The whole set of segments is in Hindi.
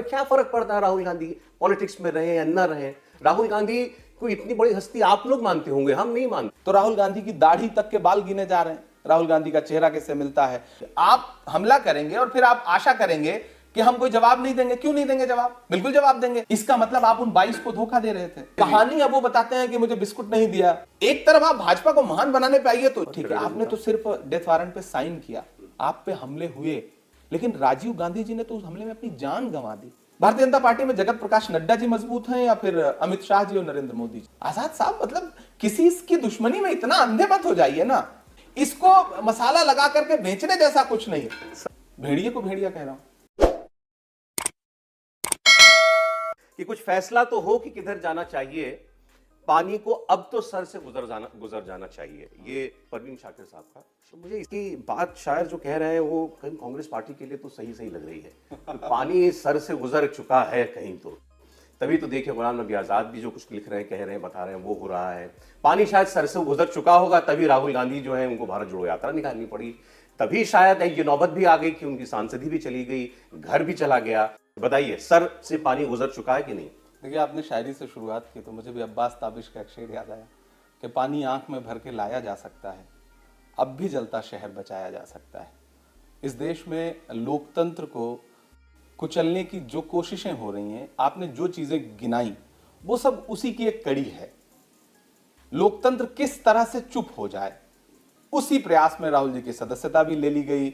क्या फर्क पड़ता है राहुल गांधी पॉलिटिक्स में रहे या न रहे? राहुल गांधी कोई इतनी बड़ी हस्ती आप लोग मानते होंगे, हम नहीं मानते। तो राहुल गांधी की दाढ़ी तक के बाल गिने जा रहे हैं, राहुल गांधी का चेहरा कैसे मिलता है। आप हमला करेंगे और फिर आप आशा करेंगे कि हम कोई जवाब नहीं देंगे। क्यों नहीं देंगे जवाब? बिल्कुल जवाब देंगे। इसका मतलब आप उन 22 को धोखा दे रहे थे। कहानी अब वो बताते हैं कि मुझे बिस्कुट नहीं दिया। एक तरफ आप भाजपा को महान बनाने पे आइए तो ठीक है, आपने तो सिर्फ डेथ वारंट पे साइन किया, आप पे हमले हुए, लेकिन राजीव गांधी जी ने तो उस हमले में अपनी जान गंवा दी। भारतीय जनता पार्टी में जगत प्रकाश नड्डा जी मजबूत हैं या फिर अमित शाह जी और नरेंद्र मोदी जी? आजाद साहब, मतलब किसी की दुश्मनी में इतना अंधे मत हो जाइए ना। इसको मसाला लगा करके बेचने जैसा कुछ नहीं है। भेड़िए को भेड़िया कह रहा हूं कि कुछ फैसला तो हो कि किधर जाना चाहिए। पानी को अब तो सर से गुजर जाना चाहिए, ये परवीन शाकिर साहब का। तो मुझे इसकी बात शायर जो कह रहे हैं वो कहीं कांग्रेस पार्टी के लिए तो सही लग रही है। पानी सर से गुजर चुका है कहीं तो, तभी तो देखिए गुलाम नबी आजाद भी जो कुछ लिख रहे हैं, कह रहे हैं, बता रहे हैं, वो हो रहा है। पानी शायद सर से गुजर चुका होगा, तभी राहुल गांधी जो है उनको भारत जोड़ो यात्रा निकालनी पड़ी, तभी शायद ये नौबत भी आ गई कि उनकी सांसदी भी चली गई, घर भी चला गया। बताइए, सर से पानी गुजर चुका है कि नहीं? देखिए, आपने शायरी से शुरुआत की तो मुझे भी अब्बास ताबिश का एक शेर याद आया कि पानी आंख में भर के लाया जा सकता है, अब भी जलता शहर बचाया जा सकता है। इस देश में लोकतंत्र को कुचलने की जो कोशिशें हो रही हैं, आपने जो चीजें गिनाई वो सब उसी की एक कड़ी है। लोकतंत्र किस तरह से चुप हो जाए, उसी प्रयास में राहुल जी की सदस्यता भी ले ली गई,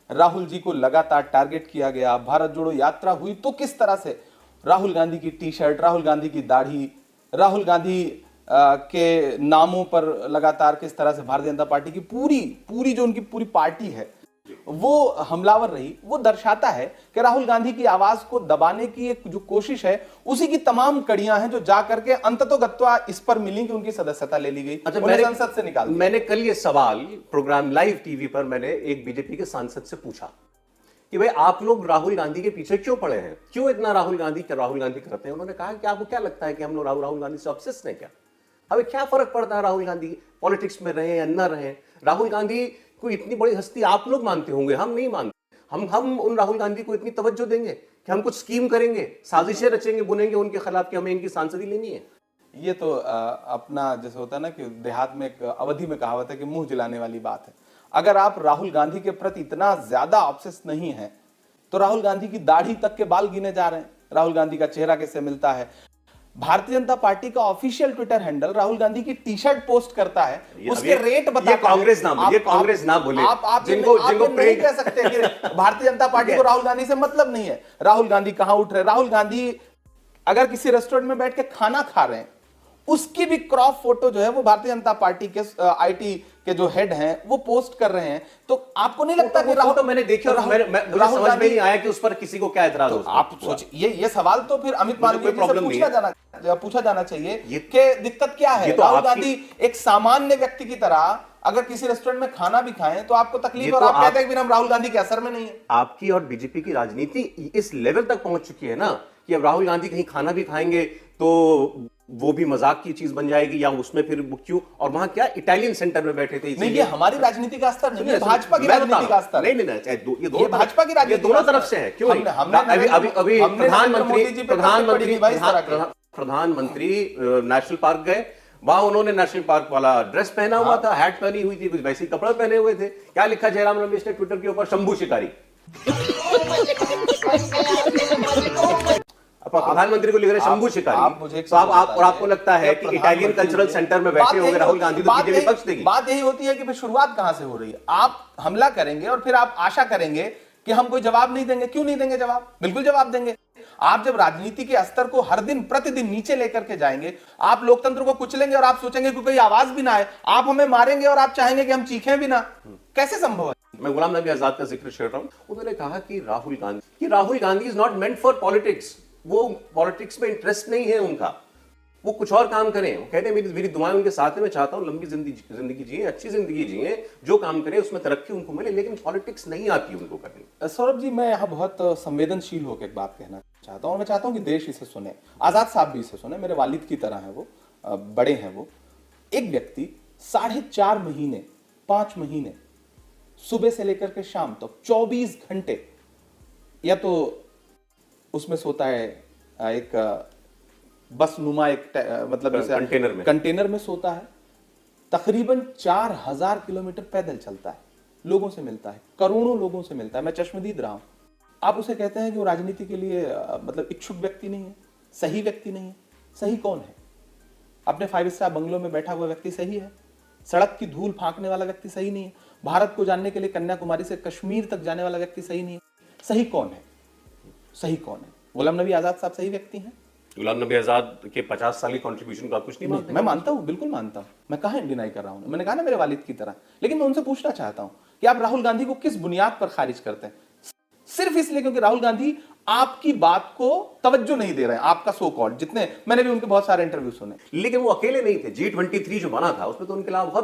राहुल जी को लगातार टारगेट किया गया। भारत जोड़ो यात्रा हुई तो किस तरह से राहुल गांधी की टी शर्ट, राहुल गांधी की दाढ़ी, राहुल गांधी के नामों पर लगातार किस तरह से भारतीय जनता पार्टी की पूरी जो उनकी पूरी पार्टी है वो हमलावर रही। वो दर्शाता है कि राहुल गांधी की आवाज को दबाने की एक जो कोशिश है, उसी की तमाम कड़ियां हैं जो जाकर के अंततोगत्वा इस पर मिली कि उनकी सदस्यता ले ली गई। अच्छा, उन्हें संसद से निकाल दिया। मैंने कल ये सवाल प्रोग्राम लाइव टीवी पर मैंने एक बीजेपी के सांसद से पूछा कि भाई आप लोग राहुल गांधी के पीछे क्यों पड़े हैं, क्यों इतना राहुल गांधी करते हैं? उन्होंने कहा कि आपको क्या लगता है कि हम लोग राहुल गांधी से ऑब्सेस्ड हैं क्या? हमें क्या फर्क पड़ता है राहुल गांधी पॉलिटिक्स में रहे या न रहे? राहुल गांधी कोई इतनी बड़ी हस्ती आप लोग मानते होंगे, हम नहीं मानते। हम उन राहुल गांधी को इतनी तवज्जो देंगे कि हम कुछ स्कीम करेंगे, साजिशें रचेंगे, बुनेंगे उनके खिलाफ कि हमें इनकी सांसदी लेनी है? ये तो अपना जैसे होता है ना कि देहात में एक अवधि में कहावत है कि मुंह जलाने वाली बात है। अगर आप राहुल गांधी के प्रति इतना ज्यादा ऑब्सेस नहीं है तो राहुल गांधी की दाढ़ी तक के बाल गिने जा रहे हैं, राहुल गांधी का चेहरा कैसे मिलता है। भारतीय जनता पार्टी का official Twitter handle Rahul Gandhi की टी शर्ट पोस्ट करता है, उसके रेट बताता है। कांग्रेस ना बोले, आप जिनको नहीं कह सकते कि भारतीय जनता पार्टी को राहुल गांधी से मतलब नहीं है। राहुल गांधी कहां उठ रहे, राहुल गांधी अगर किसी रेस्टोरेंट में बैठ के खाना खा रहे हैं, उसकी भी क्रॉप फोटो जो है वो भारतीय जनता पार्टी के आईटी के जो हेड हैं वो पोस्ट कर रहे हैं। तो आपको नहीं लगता कि राहुल, तो मैंने देखी और मुझे समझ में नहीं आया कि उस पर किसी को क्या एतराज हो? आप सोचिए, ये सवाल तो फिर अमित मालवीय जी से पूछा जाना चाहिए कि दिक्कत क्या है। राहुल गांधी एक सामान्य व्यक्ति की तरह अगर किसी रेस्टोरेंट में खाना भी खाएं तो आपको तकलीफ, और आप कहते हैं कि हम राहुल गांधी के असर में नहीं है। आपकी और बीजेपी की राजनीति इस लेवल तक पहुंच चुकी है ना कि अब राहुल गांधी कहीं खाना भी खाएंगे तो वो भी मजाक की चीज बन जाएगी, या उसमें फिर क्यों, और वहां क्या इटालियन सेंटर में बैठे थे। नहीं, ये हमारी राजनीति का स्तर नहीं है, भाजपा की राजनीति का स्तर। नहीं, ये भाजपा की राजनीति दोनों तरफ से है। क्यों? अभी प्रधानमंत्री नेशनल पार्क गए, वहां उन्होंने नेशनल पार्क वाला ड्रेस पहना हुआ था, हैट पहनी हुई थी, कुछ वैसे कपड़े पहने हुए थे। क्या लिखा जयराम रमेश ने ट्विटर के ऊपर? शंभू शिकारी। प्रधानमंत्री को लिख रहे शंभू शिकारी। तो आपको लगता है कि इटालियन कल्चरल सेंटर में बैठे होंगे राहुल गांधी तो बीजेपी पक्ष देगी? बात यही होती है कि फिर शुरुआत कहां से हो रही है। आप हमला करेंगे और फिर आप आशा करेंगे कि हम कोई जवाब नहीं देंगे। क्यों नहीं देंगे जवाब? बिल्कुल जवाब देंगे। आप जब राजनीति के स्तर को हर दिन प्रतिदिन नीचे लेकर के जाएंगे, आप लोकतंत्र को कुचलेंगे और आप सोचेंगे कि कोई आवाज भी ना आए, आप हमें मारेंगे और आप चाहेंगे कि हम चीखें भी ना, कैसे संभव है? मैं गुलाम नबी आजाद का जिक्र कर रहा हूं। उन्होंने कहा कि Rahul Gandhi is not meant for politics. वो पॉलिटिक्स में इंटरेस्ट नहीं है उनका, वो कुछ और काम करें। वो कहते हैं मेरी दुआएं उनके साथ है, मैं चाहता हूं लंबी जिंदगी जिए, अच्छी जिंदगी जिए, जो काम करें उसमें तरक्की उनको मिले, लेकिन पॉलिटिक्स नहीं आती उनको करनी। सौरभ जी, मैं यहाँ बहुत संवेदनशील होकर एक बात कहना चाहता हूँ। मैं चाहता हूँ कि देश इसे सुने, आजाद साहब भी इसे सुने, मेरे वालिद की तरह है वो, बड़े हैं वो। एक व्यक्ति 4.5 महीने 5 महीने सुबह से लेकर के शाम तक 24 घंटे या तो उसमें सोता है एक बस नुमा एक मतलब जैसे कंटेनर में सोता है। तकरीबन 4000 किलोमीटर पैदल चलता है, लोगों से मिलता है, करोड़ों लोगों से मिलता है। मैं चश्मदीद रहा हूं। आप उसे कहते हैं कि वो राजनीति के लिए मतलब इच्छुक व्यक्ति नहीं है, सही व्यक्ति नहीं है। सही कौन है? अपने 5 स्टार बंगलों में बैठा हुआ व्यक्ति सही है? सड़क की धूल फांकने वाला व्यक्ति सही नहीं है? भारत को जानने के लिए कन्याकुमारी से कश्मीर तक जाने वाला व्यक्ति सही नहीं है? सही कौन है? सही कौन है? गुलाम नबी आजाद साहब सही व्यक्ति हैं? गुलाम नबी आजाद के 50 साल की कंट्रीब्यूशन को आप कुछ नहीं मानते? मैं मानता हूं, बिल्कुल मानता हूं। मैं कहां डिनाई कर रहा हूं? मैंने कहा ना मेरे वालिद की तरह। लेकिन मैं उनसे पूछना चाहता हूं कि आप राहुल गांधी को किस बुनियाद पर खारिज करते हैं? सिर्फ इसलिए क्योंकि राहुल गांधी आपकी बात को तवज्जो नहीं दे रहे हैं। आपका सो कॉल्ड, जितने मैंने भी उनके बहुत सारे इंटरव्यू सुने। लेकिन वो अकेले नहीं थे। G23 जो बना था उसमें तो उनके अलावा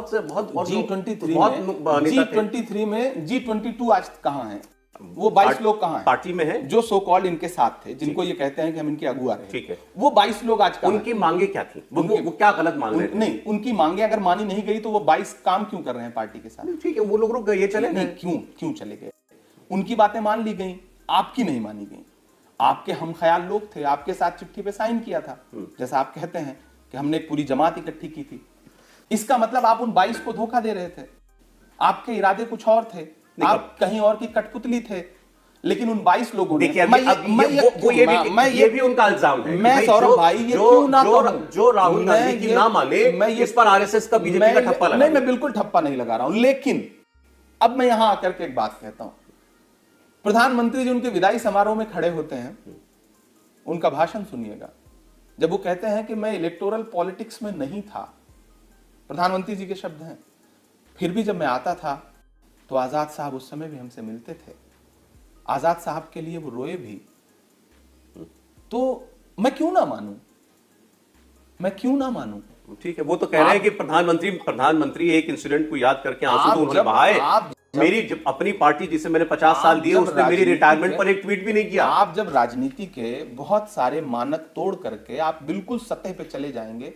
G23 आज कहां है? वो 22 लोग कहां हैं? पार्टी में हैं जो सो कॉल्ड इनके साथ थे, जिनको ये कहते हैं कि हम इनके अगुआ रहे। ठीक है। वो 22 लोग आज कहां हैं? उनकी मांगे क्या थी? वो क्या गलत मांग रहे थे? नहीं, उनकी मांगे अगर मानी नहीं गई तो वो 22 काम क्यों कर रहे हैं पार्टी के साथ? ठीक है, वो लोग रुक गए, ये चले नहीं, क्यों चले गए? उनकी बातें मान ली गई, आपकी नहीं मानी गई। आपके हम ख्याल लोग थे, आपके साथ चिट्ठी पे साइन किया था। जैसा आप कहते हैं कि हमने एक पूरी जमात इकट्ठी की थी। इसका मतलब आप उन 22 को धोखा दे रहे थे। आपके इरादे कुछ और थे, आप कहीं और की कठपुतली थे। लेकिन उन 22 लोगों ने ये भी उनका इल्जाम है। मैं सौरभ भाई ये क्यों ना कहूं? जो राहुल गांधी की ना माने, मैं इस पर आरएसएस का बीजेपी का ठप्पा लगा। नहीं, मैं बिल्कुल ठप्पा नहीं लगा रहा हूं। लेकिन अब मैं यहां आकर के एक बात कहता हूं। प्रधानमंत्री जी उनके विदाई समारोह में खड़े होते हैं, उनका भाषण सुनिएगा। जब वो कहते हैं कि मैं इलेक्टोरल पॉलिटिक्स में नहीं था, प्रधानमंत्री जी के शब्द हैं, फिर भी जब मैं आता था तो आजाद साहब उस समय भी हमसे मिलते थे, आजाद साहब के लिए वो रोए भी। तो मैं क्यों ना मानूं? मैं क्यों ना मानूं? ठीक है, वो तो कह रहे हैं कि प्रधानमंत्री एक इंसिडेंट को याद करके आंसू तो उन्होंने बहाए। मेरी अपनी पार्टी जिसे मैंने 50 साल दिए, उसने मेरी रिटायरमेंट पर एक ट्वीट भी नहीं किया। आप जब राजनीति के बहुत सारे मानक तोड़ करके आप बिल्कुल सतह पे चले जाएंगे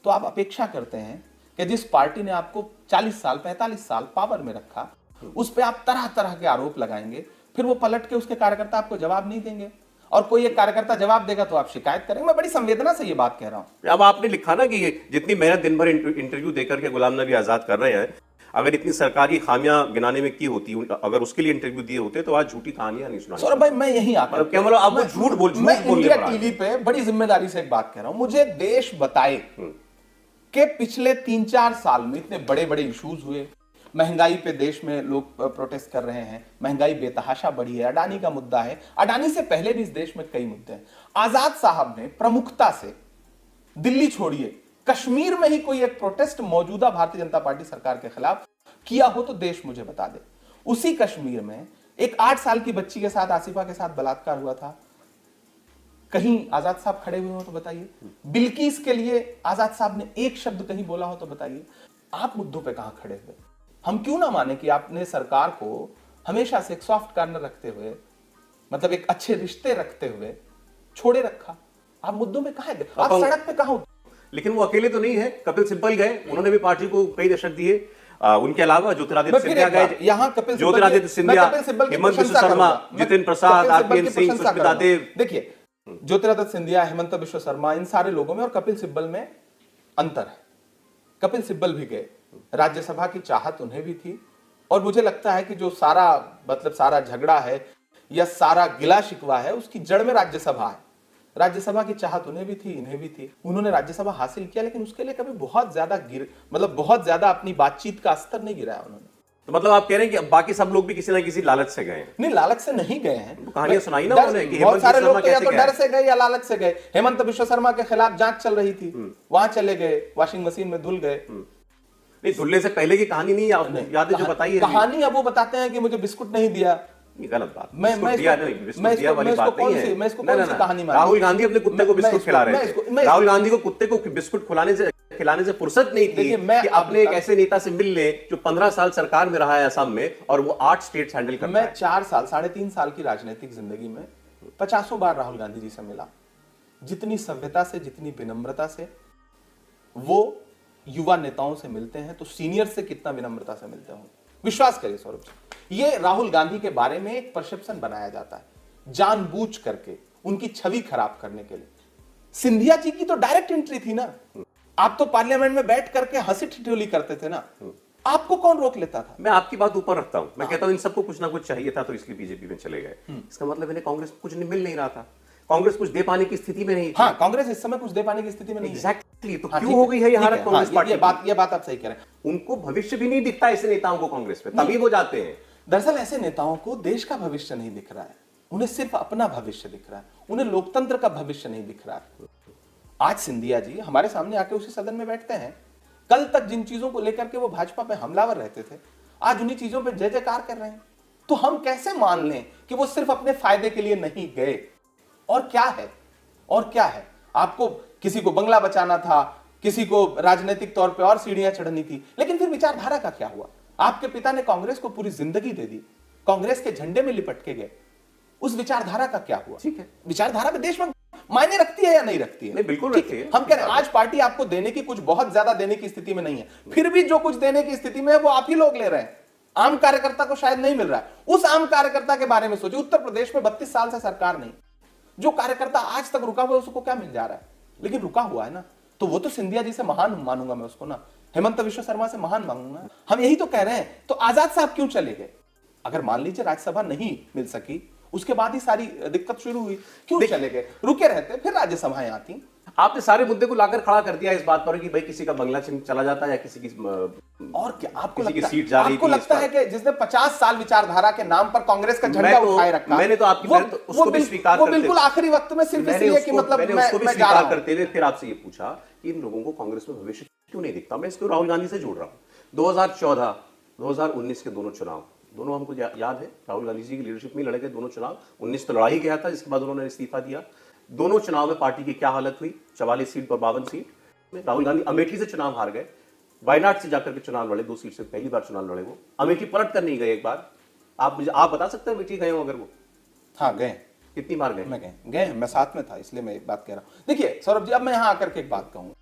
तो आप अपेक्षा करते हैं कि जिस पार्टी ने आपको 40 साल 45 साल पावर में रखा, उस पर आप तरह तरह के आरोप लगाएंगे, फिर वो पलट के उसके कार्यकर्ता आपको जवाब नहीं देंगे, और कोई एक कार्यकर्ता जवाब देगा तो आप शिकायत करेंगे। मैं बड़ी संवेदना से ये बात कह रहा हूं। अब आपने लिखा ना कि जितनी मेहनत दिन भर इंटरव्यू देकर के गुलाम नबी आजाद कर रहे हैं, अगर इतनी सरकारी खामियां गिनाने में की होती, अगर उसके लिए इंटरव्यू दिए होते तो आज झूठी कहानियां नहीं सुनाई। सौरभ भाई, मैं यही आकर क्या मतलब आप झूठ बोल मैं इंडिया टीवी पे बड़ी जिम्मेदारी से एक बात कह रहा हूं। मुझे देश बताए कि पिछले 3-4 साल में इतने बड़े बड़े इश्यूज हुए। महंगाई पे देश में लोग प्रोटेस्ट कर रहे हैं, महंगाई बेतहाशा बढ़ी है, अडानी का मुद्दा है, अडानी से पहले भी इस देश में कई मुद्दे हैं। आजाद साहब ने प्रमुखता से, दिल्ली छोड़िए, कश्मीर में ही कोई एक प्रोटेस्ट मौजूदा भारतीय जनता पार्टी सरकार के खिलाफ किया हो तो देश मुझे बता दे। उसी कश्मीर में एक 8 साल की बच्ची के साथ, आसिफा के साथ बलात्कार हुआ था, कहीं आजाद साहब खड़े हुए हो तो बताइए। बिल्किस के लिए आजाद साहब ने एक शब्द कहीं बोला हो तो बताइए। आप मुद्दों पे कहां खड़े हुए? हम क्यों ना माने कि आपने सरकार को हमेशा से एक सॉफ्ट कार्नर रखते हुए, मतलब एक अच्छे रिश्ते रखते हुए छोड़े रखा। आप मुद्दों में कहां गए? आप सड़क पे कहां? लेकिन वो अकेले तो नहीं है, कपिल सिब्बल गए, उन्होंने भी पार्टी को कई दशक दिए। उनके अलावा ज्योतिरादित्य सिंधिया गए, यहां कपिल ज्योतिरादित्य सिंधिया, हेमंत बिश्व शर्मा, जितिन प्रसाद, आरपीएन सिंह, सुष्मिता देव। देखिए, ज्योतिरादित्य सिंधिया, हेमंत बिश्व शर्मा, इन सारे लोगों में और कपिल सिब्बल में अंतर है। कपिल सिब्बल भी गए, राज्यसभा की चाहत उन्हें भी थी, और मुझे लगता है कि जो सारा मतलब सारा झगड़ा है या सारा गिला शिकवा है, उसकी जड़ में राज्यसभा है। राज्यसभा की चाहत उन्हें भी थी, इन्हें भी थी। उन्होंने राज्यसभा हासिल किया, लेकिन उसके लिए कभी बहुत ज्यादा अपनी बातचीत का स्तर नहीं गिराया उन्होंने। तो मतलब आप कह रहे हैं कि बाकी सब लोग भी किसी ना किसी लालच से गए? नहीं, लालच से नहीं गए हैं। कहानियां सुनाई ना उन्होंने कि बहुत सारे लोग तो या तो डर से गए या लालच से गए। हेमंत बिश्व शर्मा के खिलाफ जांच चल रही थी, वहां चले गए, वॉशिंग मशीन में धुल गए। नहीं, धुलने से पहले की कहानी नहीं याद है जो बताई है? कहानी अब वो बताते हैं कि मुझे बिस्कुट नहीं दिया। गलत बात। राहुल गांधी अपने कुत्ते को बिस्कुट खिला रहे थे। राहुल गांधी को कुत्ते को बिस्कुट खिलाने से फुर्सत नहीं थी कि अपने एक ऐसे नेता से मिल ले जो 15 साल सरकार में रहा है असम में, और वो 8 स्टेट्स हैंडल करता है। मैं 4 साल 3.5 साल की राजनीतिक जिंदगी में 50 बार राहुल गांधी जी से मिला। जितनी सभ्यता से, जितनी विनम्रता से वो युवा नेताओं से मिलते हैं, तो सीनियर से कितना विनम्रता से मिलते होंगे। विश्वास करिए सौरभ जी, ये राहुल गांधी के बारे में एक परसेप्शन बनाया जाता है जानबूझ करके। उनकी छवि खराब करने के लिए। सिंधिया जी की तो डायरेक्ट एंट्री थी ना, आप तो पार्लियामेंट में बैठ करके हंसी ठिठोली करते थे ना, आपको कौन रोक लेता था? मैं आपकी बात ऊपर रखता हूं, मैं कहता हूं इन सबको कुछ ना कुछ चाहिए था तो इसलिए बीजेपी में चले गए। इसका मतलब इन्हें कांग्रेस को कुछ नहीं मिल नहीं रहा था, कांग्रेस कुछ दे पाने की स्थिति में नहीं थी। हाँ, कांग्रेस इस समय कुछ दे पाने की स्थिति में नहीं है। एग्जैक्टली, तो हाँ, क्यों ठीक हो गई है ये ठीक हालत कांग्रेस हाँ, पार्टी ये बात आप सही कह रहे हैं। उनको भविष्य भी नहीं दिखता ऐसे नेताओं को कांग्रेस में, तभी वो जाते हैं। दरअसल ऐसे नेताओं को देश का भविष्य नहीं दिख रहा है, उन्हें सिर्फ अपना भविष्य दिख रहा है, उन्हें लोकतंत्र का भविष्य नहीं दिख रहा है। आज सिंधिया जी हमारे सामने आके उसी सदन में बैठते हैं, कल तक जिन चीजों को लेकर के वो भाजपा पे हमलावर रहते थे, आज उन्हीं चीजों पे जय जयकार कर रहे हैं। तो हम कैसे मान लें कि वो सिर्फ अपने फायदे के लिए नहीं गए? और क्या है, और क्या है? आपको किसी को बंगला बचाना था, किसी को राजनीतिक तौर पे और सीढ़ियां चढ़नी थी, लेकिन फिर विचारधारा का क्या हुआ? आपके पिता ने कांग्रेस को पूरी जिंदगी दे दी, कांग्रेस के झंडे में लिपट के गए, उस विचारधारा का क्या हुआ? ठीक है, विचारधारा में देश में मायने रखती है या नहीं रखती है? नहीं, बिल्कुल रखती है। हम कह रहे हैं आज पार्टी आपको देने की कुछ बहुत ज्यादा देने की स्थिति में नहीं है, फिर भी जो कुछ देने की स्थिति में है वो आप ही लोग ले रहे हैं। आम कार्यकर्ता को शायद नहीं मिल रहा है। उस आम कार्यकर्ता के बारे में सोचिए, उत्तर प्रदेश में 32 साल से सरकार नहीं, जो कार्यकर्ता आज तक रुका हुआ है उसको क्या मिल जा रहा है? लेकिन रुका हुआ है ना, तो वो तो सिंधिया जी से महान मानूंगा मैं उसको ना, हेमंत विश्व शर्मा से महान मानूंगा। हम यही तो कह रहे हैं, तो आजाद साहब क्यों चले गए? अगर मान लीजिए राज्यसभा नहीं मिल सकी, उसके बाद ही सारी दिक्कत शुरू हुई, क्यों चले गए? रुके रहते, फिर राज्यसभाएं आती। आपने सारे मुद्दे को लाकर खड़ा कर दिया इस बात पर कि भाई किसी का बंगला चला जाता है या किसी की और क्या आपको किसी की लगता, सीट जा रही आपको थी, लगता है कि जिसने 50 साल विचारधारा के नाम पर कांग्रेस का झंडा उठाए रखा, मैंने तो आपकी बात उसको भी स्वीकार वो करते बिल्कुल आखिरी वक्त में सिर्फ इसलिए कि मतलब मैंने मैं उसको भी जा रहा स्वीकार हूं। करते हुए फिर आपसे ये पूछा कि इन लोगों को कांग्रेस में भविष्य क्यों नहीं दिखता। मैं इसको राहुल गांधी से जोड़ रहा हूं। 2014 2019 के दोनों चुनाव, दोनों हमको याद है, राहुल गांधी जी की लीडरशिप में लड़े गए दोनों चुनाव। 19 तो लड़ा ही गया था, जिसके बाद उन्होंने इस्तीफा दिया। दोनों चुनाव में पार्टी की क्या हालत हुई, 44 सीट पर 52 सीट में राहुल गांधी अमेठी से चुनाव हार गए, वायनाड से जाकर के चुनाव लड़े, 2 सीट से पहली बार चुनाव लड़े वो। अमेठी पलट कर नहीं गए एक बार। आप बता सकते हैं अमेठी गए हो अगर वो? हाँ गए। कितनी बार गए? मैं गए, मैं साथ में था, इसलिए मैं एक बात कह रहा हूं। देखिए सौरभ जी, अब मैं यहां आकर के एक बात कहूंगा,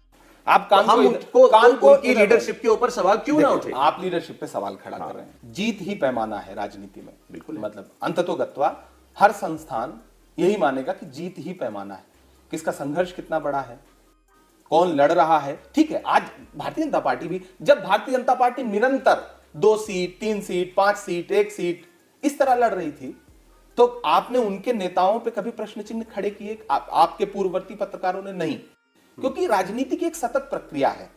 आप कान को उनकी लीडरशिप के ऊपर सवाल क्यों ना उठे? आप लीडरशिप पे सवाल खड़ा कर रहे हैं। जीत ही पैमाना है राजनीति में, बिल्कुल। मतलब अंततोगत्वा हर संस्थान यही मानेगा कि जीत ही पैमाना है, किसका संघर्ष कितना बड़ा है, कौन लड़ रहा है। ठीक है, आज भारतीय जनता पार्टी भी, जब भारतीय जनता पार्टी निरंतर 2 सीट 3 सीट 5 सीट 1 सीट इस तरह लड़ रही थी, तो आपने उनके नेताओं पे कभी प्रश्न चिन्ह खड़े किए? आपके पूर्ववर्ती पत्रकारों ने नहीं, क्योंकि राजनीति की एक सतत प्रक्रिया है।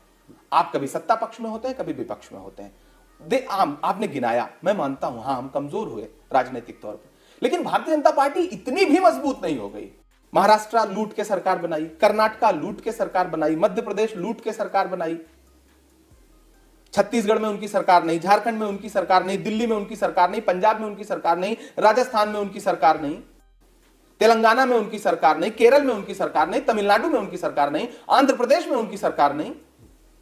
आप कभी सत्ता पक्ष में होते हैं, कभी विपक्ष में होते हैं। आपने गिनाया, मैं मानता हूं, हाँ हम कमजोर हुए राजनीतिक तौर पर, लेकिन भारतीय जनता पार्टी इतनी भी मजबूत नहीं हो गई। महाराष्ट्र लूट के सरकार बनाई, कर्नाटका लूट के सरकार बनाई, मध्य प्रदेश लूट के सरकार बनाई, छत्तीसगढ़ में उनकी सरकार नहीं, झारखंड में उनकी सरकार नहीं, दिल्ली में उनकी सरकार नहीं, पंजाब में उनकी सरकार नहीं, राजस्थान में उनकी सरकार नहीं, तेलंगाना में उनकी सरकार नहीं, केरल में उनकी सरकार नहीं, तमिलनाडु में उनकी सरकार नहीं, आंध्र प्रदेश में उनकी सरकार नहीं।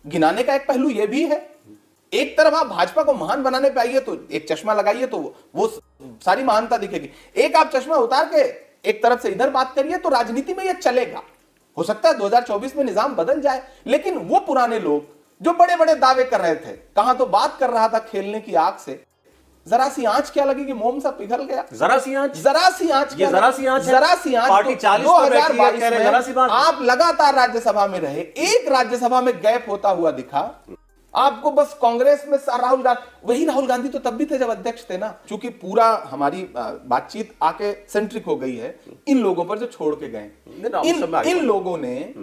गिनाने का एक पहलू यह भी है। एक तरफ आप भाजपा को महान बनाने पे आइए तो एक चश्मा लगाइए तो वो सारी महानता दिखेगी, एक आप चश्मा उतार के एक तरफ से इधर बात करिए तो राजनीति में यह चलेगा। हो सकता है 2024 में निजाम बदल जाए, लेकिन वो पुराने लोग जो बड़े बड़े दावे कर रहे थे, कहां तो बात कर रहा था खेलने की आग से, जरा सी आंच क्या लगी कि मोम सा पिघल गया। जरा सी आंच, जरा सी आंच, ये जरा सी आंच है। जरा सी आंच। पार्टी 40 पर बैठी है, कह रहे जरा सी बात। आप लगातार राज्यसभा में रहे, एक राज्यसभा में गैप होता हुआ दिखा आपको, बस कांग्रेस में राहुल गांधी, वही राहुल गांधी तो तब भी थे जब अध्यक्ष थे ना। चूंकि पूरा हमारी बातचीत आके सेंट्रिक हो गई है इन लोगों पर जो छोड़ के गए, इन लोगों ने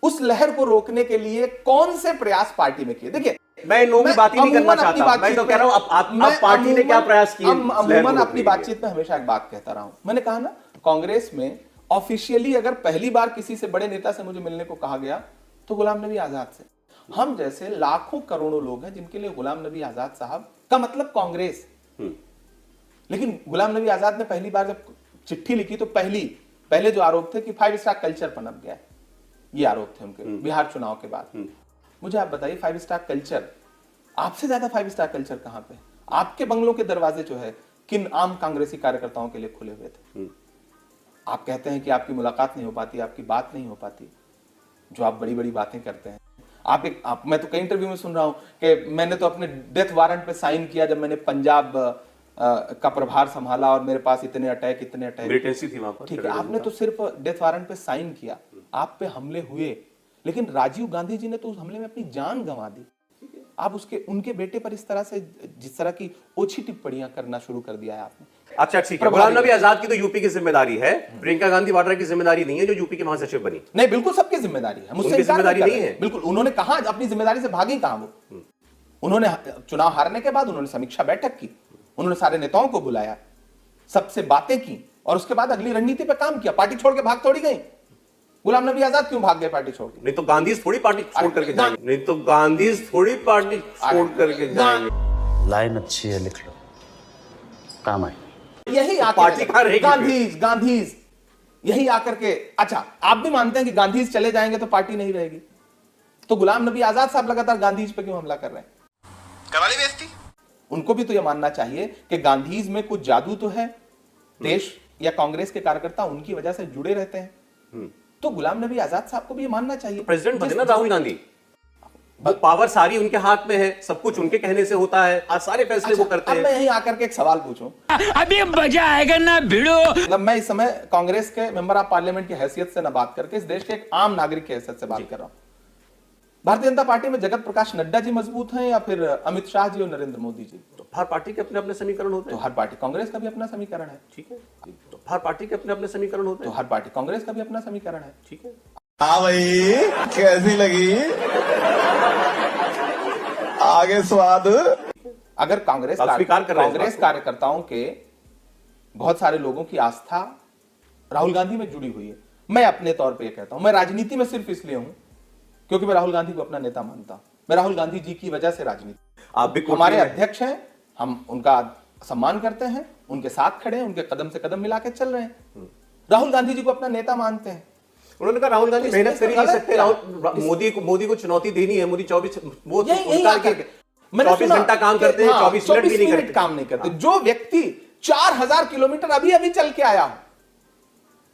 उस लहर को रोकने के लिए कौन से प्रयास पार्टी में किए। देखिए, मैं इन लोगों की बात ही नहीं करना चाहता, मैं तो कह रहा हूं आप पार्टी ने क्या प्रयास किए। अमूमन अपनी बातचीत में हमेशा एक बात कहता रहा हूं, मैंने कहा ना, कांग्रेस में ऑफिशियली अगर पहली बार किसी से बड़े नेता से मुझे मिलने को कहा गया तो गुलाम नबी आजाद से। हम जैसे लाखों करोड़ों लोग हैं जिनके लिए गुलाम नबी आजाद साहब का मतलब कांग्रेस। लेकिन गुलाम नबी आजाद ने पहली बार जब चिट्ठी लिखी तो पहले जो आरोप थे कि 5 स्टार कल्चर पनप गया, ये आरोप थे उनके बिहार चुनाव के बाद। मुझे आप बताइए, 5 स्टार कल्चर, आपसे ज्यादा 5 स्टार कल्चर कहां पे? आपके बंगलों के दरवाजे जो है किन आम कांग्रेसी कार्यकर्ताओं के लिए खुले हुए थे? आप कहते हैं कि आपकी मुलाकात नहीं हो पाती, आपकी बात नहीं हो पाती, जो आप बड़ी बड़ी बातें करते हैं। मैं तो कई इंटरव्यू में सुन रहा हूं कि मैंने तो अपने डेथ वारंट पे साइन किया जब मैंने पंजाब का प्रभार संभाला और मेरे पास इतने अटैक मिलिटेंसी थी वहां पर। ठीक है, आपने तो सिर्फ डेथ वारंट पे साइन किया, आप पे हमले हुए, लेकिन राजीव गांधी जी ने तो उस हमले में अपनी जान गंवा दी। आप उनके बेटे पर इस तरह से जिस तरह की ओछी टिप्पणियां करना शुरू कर दिया है आपने। अच्छा ठीक है, गुलाम नबी आजाद की तो यूपी की जिम्मेदारी है, प्रियंका गांधी वाड्रा की जिम्मेदारी नहीं है जो यूपी के महासचिव बनी। नहीं, बिल्कुल सबकी जिम्मेदारी है, मुझसे उनकी जिम्मेदारी नहीं है। बिल्कुल, उन्होंने कहा अपनी जिम्मेदारी से भागी कहां वो। उन्होंने चुनाव हारने के बाद उन्होंने समीक्षा बैठक की, उन्होंने सारे नेताओं को बुलाया, सबसे बातें की और उसके बाद अगली रणनीति पे काम किया। पार्टी छोड़ के भाग थोड़ी गई। गुलाम नबी आजाद क्यों भाग गए पार्टी छोड़ के? नहीं तो गांधी थोड़ी पार्टी छोड़ करके जाएंगे, नहीं तो गांधी थोड़ी पार्टी छोड़ करके जाएंगे। लाइन अच्छी है, लिख लो, काम आए। यही पार्टी कहां रहेगी? गांधीज यही आकर के। अच्छा, आप भी मानते हैं कि गांधीज चले जाएंगे तो पार्टी नहीं रहेगी, तो गुलाम नबी आजाद साहब लगातार गांधीज पे क्यों हमला कर रहे हैं? कवाली बेइज्जती। उनको भी तो यह मानना चाहिए कि गांधीज में कुछ जादू तो है, देश या कांग्रेस के कार्यकर्ता उनकी वजह से जुड़े रहते हैं। तो गुलाम नबी आजाद साहब को भी ये मानना चाहिए। प्रेसिडेंट बने ना राहुल गांधी, वो पावर सारी उनके हाथ में है, सब कुछ उनके कहने से होता है, आज सारे फैसले वो करते अब हैं। मैं यहीं आकर के एक सवाल पूछूं, अभी मजा आएगा ना भिड़ो। मतलब मैं इस समय कांग्रेस के मेंबर ऑफ पार्लियामेंट की हैसियत से ना बात करके इस देश के एक आम नागरिक की हैसियत से बात कर रहा हूं। भारतीय जनता पार्टी में जगत प्रकाश नड्डा जी मजबूत हैं या फिर अमित शाह जी और नरेंद्र मोदी जी? तो हर पार्टी के अपने अपने समीकरण होते तो हैं। हर पार्टी, कांग्रेस का भी अपना समीकरण है। ठीक है, तो हर पार्टी के अपने अपने समीकरण होते तो हैं। हर पार्टी, कांग्रेस का भी अपना समीकरण है। ठीक है, हाँ भाई, कैसी लगी आगे स्वाद? अगर कांग्रेस आप स्वीकार कर रहे हैं इस कांग्रेस बात को? कार्यकर्ताओं के बहुत सारे लोगों की आस्था राहुल गांधी में जुड़ी हुई है। मैं अपने तौर पे ये कहता हूं, मैं राजनीति में सिर्फ इसलिए हूं क्योंकि मैं राहुल गांधी को अपना नेता मानता हूं। मैं राहुल गांधी जी की वजह से राजनीति, आप भी हमारे अध्यक्ष हैं, हम उनका सम्मान करते हैं, उनके साथ खड़े हैं, उनके कदम से कदम मिला के चल रहे हैं। राहुल गांधी जी को अपना नेता मानते हैं। उन्होंने कहा राहुल गांधी तो मेहनत इसमें कर ही नहीं गलत सकते, क्या? मोदी को चुनौती देनी है। मोदी 24 वो यही उनका आकर कि के मैंने 24 सुना घंटा काम कि करते हैं, हाँ, 24 मिनट भी नहीं करते। काम नहीं करते। जो व्यक्ति 4000 किलोमीटर अभी अभी चल के आया हो,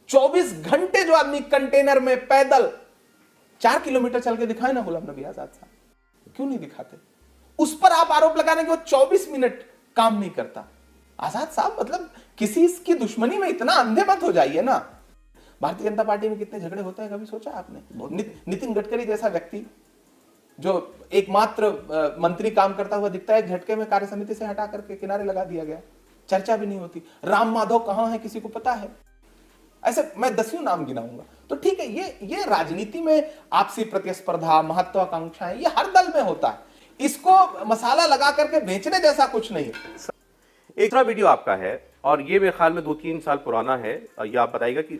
24 घंटे जो आदमी कंटेनर में पैदल 4 किलोमीटर चल के दिखाए ना गुलाम नबी आजाद साहब, क्यों नहीं दिखाते? उस पर आप आरोप लगा रहे हैं कि वो 24 मिनट काम नहीं करता। आजाद साहब, मतलब किसी की दुश्मनी में इतना अंधे मत हो जाइए ना। भारतीय जनता पार्टी में कितने झगड़े होते हैं, कभी सोचा आपने? नितिन गडकरी जैसा व्यक्ति जो एकमात्र मंत्री काम करता हुआ दिखता है, झटके में कार्य समिति से हटा करके किनारे लगा दिया गया, चर्चा भी नहीं होती। राम माधव कहां है किसी को पता है? ऐसे मैं 10 नाम गिनाऊंगा। तो ठीक है, ये राजनीति में आपसी प्रतिस्पर्धा, महत्वाकांक्षाएं, ये हर दल में होता है। इसको मसाला लगा करके बेचने जैसा कुछ नहीं है। एक दूसरा वीडियो आपका है और ये मेरे ख्याल में 2-3 साल पुराना है। ये आप बताइएगा कि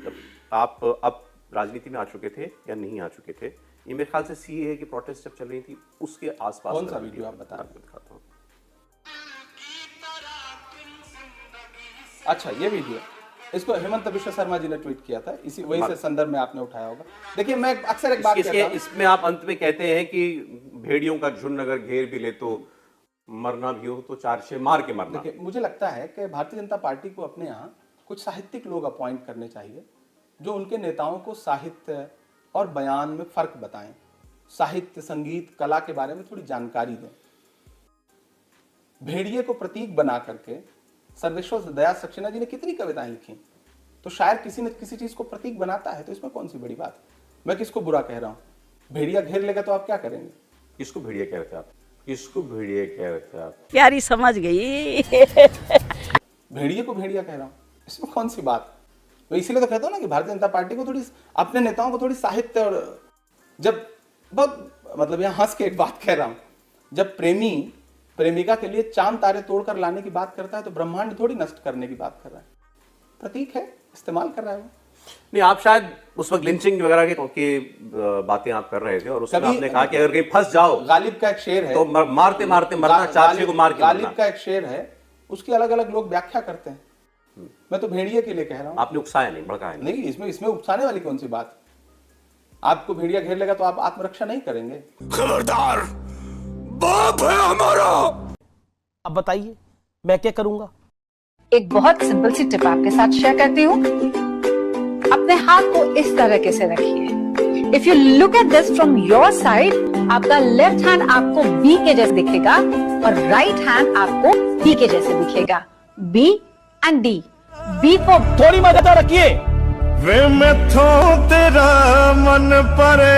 आप अब राजनीति में आ चुके थे या नहीं आ चुके थे। ये मेरे ख्याल से सीएए की प्रोटेस्ट जब चल रही थी उसके आसपास। कौन सा वीडियो आप बता रहे हैं? दिखाता हूं। अच्छा, ये वीडियो, इसको हेमंत बिश्व शर्मा जी ने ट्वीट किया था, इसी वही से संदर्भ में आपने उठाया होगा। देखिए, मैं अक्सर एक बात कहता हूं, इसमें आप अंत में कहते हैं कि भेड़ियों का झुंड अगर घेर भी ले तो मरना भी हो तो 4 छह मार के मरना। देखिए, मुझे लगता है कि भारतीय जनता पार्टी को अपने यहाँ कुछ साहित्यिक लोग अपॉइंट करने चाहिए जो उनके नेताओं को साहित्य और बयान में फर्क बताएं, साहित्य, संगीत, कला के बारे में थोड़ी जानकारी दें। भेड़िए को प्रतीक बना करके सर्वेश्वर दया सक्सेना जी ने कितनी कविताएं लिखी। तो शायर किसी न किसी चीज को प्रतीक बनाता है, तो इसमें कौन सी बड़ी बात है? मैं किसको बुरा कह रहा हूं? भेड़िया घेर लेगा तो आप क्या करेंगे? किसको भेड़िया कह रहे थे आप? किसको भेड़िया कह रहे थे आप? प्यारी समझ गई। भेड़िए को भेड़िया कह रहा हूं, इसमें कौन सी बात? तो इसीलिए तो कहता हूं ना कि भारतीय जनता पार्टी को थोड़ी, अपने नेताओं को थोड़ी साहित्य, और जब बहुत, मतलब यहां हंस के एक बात कह रहा हूं, जब प्रेमी प्रेमिका के लिए चांद तारे तोड़कर लाने की बात करता है तो ब्रह्मांड थोड़ी नष्ट करने की बात कर रहा है। प्रतीक है, इस्तेमाल कर रहा है वो। नहीं, आप शायद उस वक्त लिंचिंग वगैरह के बातें आप कर रहे थे और उसमें आपने कहा कि अगर कहीं फंस जाओ, गालिब का एक शेर है, तो मारते मारते मरना, 4 को मार के मरना। गालिब का एक शेर है, उसकी अलग अलग लोग व्याख्या करते हैं। मैं तो भेड़िए के लिए कह रहा हूं। आपने उकसाया नहीं, भड़काया नहीं। नहीं, इसमें उकसाने वाली कौन सी बात? आपको भेड़िया घेर लेगा तो आप आत्मरक्षा नहीं करेंगे? खबरदार, बाप है हमारा। अब बताइए मैं क्या करूंगा? एक बहुत सिंपल सी टिप आपके साथ शेयर करती हूँ। अपने हाथ को इस तरीके से रखिए। If you look at this from your side, आपका लेफ्ट हैंड आपको बी के जैसे दिखेगा और राइट हैंड आपको डी के जैसे दिखेगा। B and D. B for थोड़ी मदद रखिए। वे मैथों तेरा मन परे